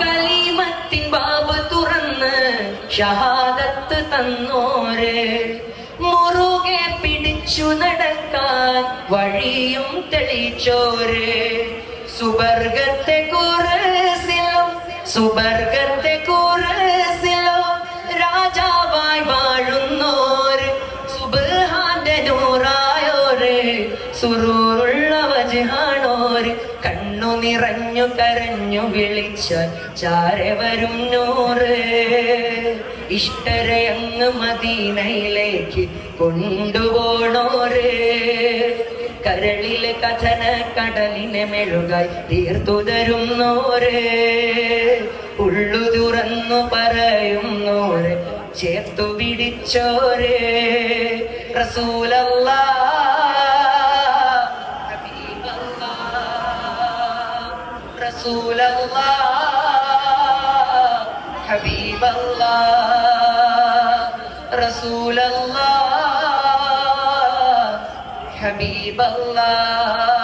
കലിമത്തിൻ ബാബ് തുറന്ന് ഷഹാദത്ത് തന്നോരെ മുറുകെ പിടിച്ചു നടക്കാൻ വഴിയും തെളിച്ചോരെ സുബർഗത്തെ കുറിസിലോ രാജാവായി വാഴുന്നോര് സുബ്ഹാന്റെ നൂറായോര് സുറൂറുള്ള വജ്ഹാണോര് കണ്ണു നിറഞ്ഞു കരഞ്ഞു വിളിച്ചാൽ ചാരെ വരും നൂറ് ഇഷ്ടരെ അങ്ങ് മദീനയിലേക്ക് കൊണ്ടുപോണോര് കരളിലെ കഥന കടലിനെ മെഴുകായി തീർത്തു തരുന്നോര് ഉള്ളു തുറന്നു പറയുന്നോര് ചേർത്തു പിടിച്ചോര് റസൂലല്ലാഹ് റസൂലല്ലാഹ് ഹബീബല്ലാഹ്